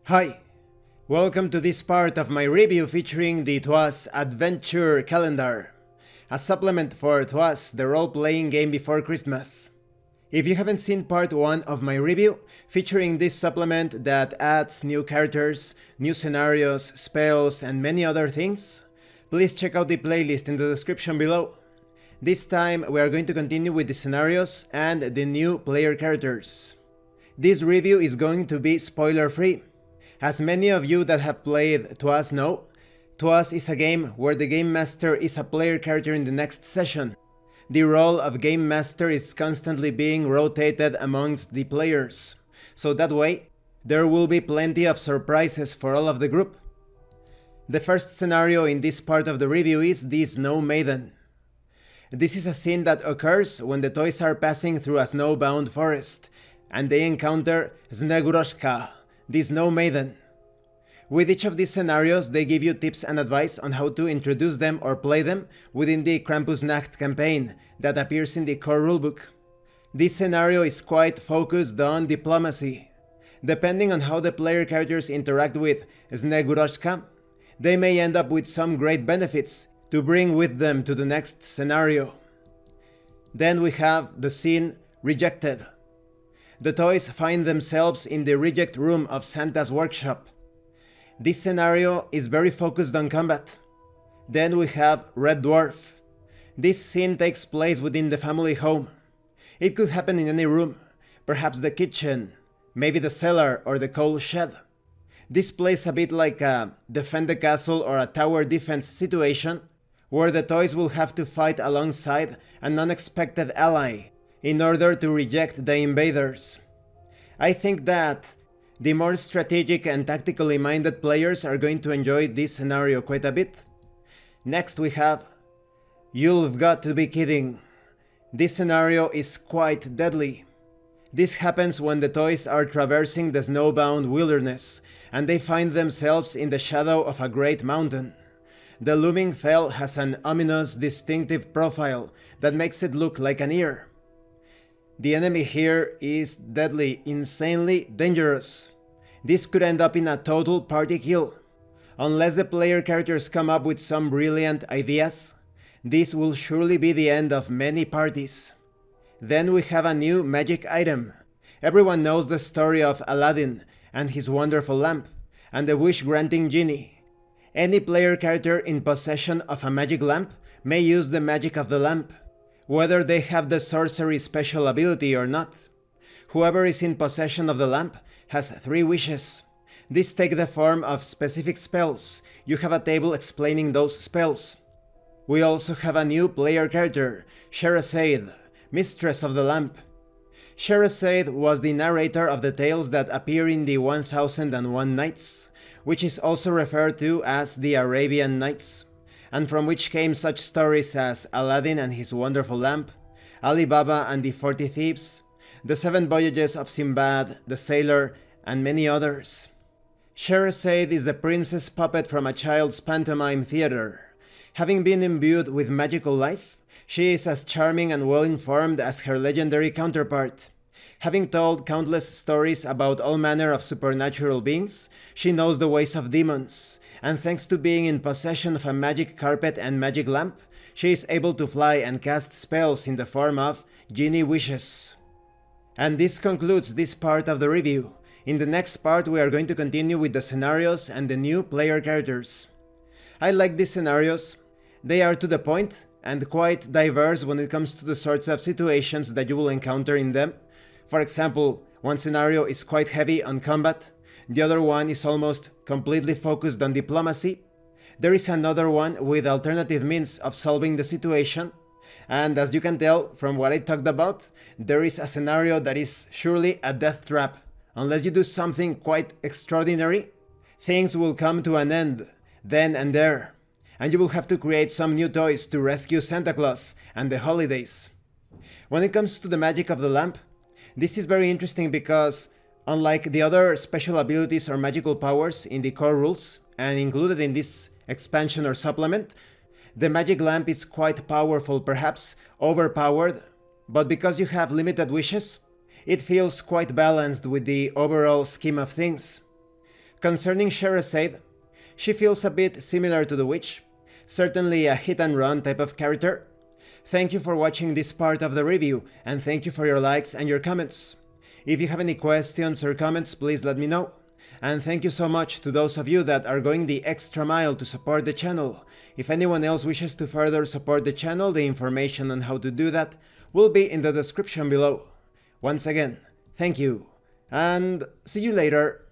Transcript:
Hi, welcome to this part of my review featuring the Twas Advent-ure Calendar, a supplement for Twas, the role-playing game before Christmas. If you haven't seen part 1 of my review, featuring this supplement that adds new characters, new scenarios, spells, and many other things, please check out the playlist in the description below. This time we are going to continue with the scenarios and the new player characters. This review is going to be spoiler-free. As many of you that have played Twas know, Twas is a game where the Game Master is a player character in the next session. The role of Game Master is constantly being rotated amongst the players, so that way there will be plenty of surprises for all of the group. The first scenario in this part of the review is the Snow Maiden. This is a scene that occurs when the toys are passing through a snowbound forest, and they encounter Sneguroshka, the Snow Maiden. With each of these scenarios, they give you tips and advice on how to introduce them or play them within the Krampus Nacht campaign that appears in the core rulebook. This scenario is quite focused on diplomacy. Depending on how the player characters interact with Sneguroshka, they may end up with some great benefits to bring with them to the next scenario. Then we have the scene Rejected. The toys find themselves in the reject room of Santa's workshop. This scenario is very focused on combat. Then we have Red Dwarf. This scene takes place within the family home. It could happen in any room, perhaps the kitchen, maybe the cellar or the coal shed. This plays a bit like a defend the castle or a tower defense situation, where the toys will have to fight alongside an unexpected ally in order to reject the invaders. I think that the more strategic and tactically minded players are going to enjoy this scenario quite a bit. Next we have You've Got to Be Kidding. This scenario is quite deadly. This happens when the toys are traversing the snowbound wilderness and they find themselves in the shadow of a great mountain. The looming fell has an ominous, distinctive profile that makes it look like an ear. The enemy here is deadly, insanely dangerous. This could end up in a total party kill. Unless the player characters come up with some brilliant ideas, this will surely be the end of many parties. Then we have a new magic item. Everyone knows the story of Aladdin and his wonderful lamp, and the wish-granting genie. Any player character in possession of a magic lamp may use the magic of the lamp, whether they have the sorcery special ability or not. Whoever is in possession of the lamp has 3 wishes. These take the form of specific spells. You have a table explaining those spells. We also have a new player character, Scheherazade, Mistress of the Lamp. Scheherazade was the narrator of the tales that appear in the 1001 Nights, which is also referred to as the Arabian Nights, and from which came such stories as Aladdin and his wonderful lamp, Ali Baba and the 40 Thieves, the 7 Voyages of Sinbad, the Sailor, and many others. Scheherazade is the princess puppet from a child's pantomime theater. Having been imbued with magical life, she is as charming and well-informed as her legendary counterpart. Having told countless stories about all manner of supernatural beings, she knows the ways of demons, and thanks to being in possession of a magic carpet and magic lamp, she is able to fly and cast spells in the form of genie wishes. And this concludes this part of the review. In the next part we are going to continue with the scenarios and the new player characters. I like these scenarios. They are to the point and quite diverse when it comes to the sorts of situations that you will encounter in them. For example, one scenario is quite heavy on combat, the other one is almost completely focused on diplomacy. There is another one with alternative means of solving the situation, and as you can tell from what I talked about, there is a scenario that is surely a death trap. Unless you do something quite extraordinary, things will come to an end then and there, and you will have to create some new toys to rescue Santa Claus and the holidays. When it comes to the magic of the lamp, this is very interesting because, unlike the other special abilities or magical powers in the core rules, and included in this expansion or supplement, the magic lamp is quite powerful, perhaps overpowered, but because you have limited wishes, it feels quite balanced with the overall scheme of things. Concerning Sherazade, she feels a bit similar to the witch, certainly a hit and run type of character. Thank you for watching this part of the review, and thank you for your likes and your comments. If you have any questions or comments, please let me know. And thank you so much to those of you that are going the extra mile to support the channel. If anyone else wishes to further support the channel, the information on how to do that will be in the description below. Once again, thank you, and see you later.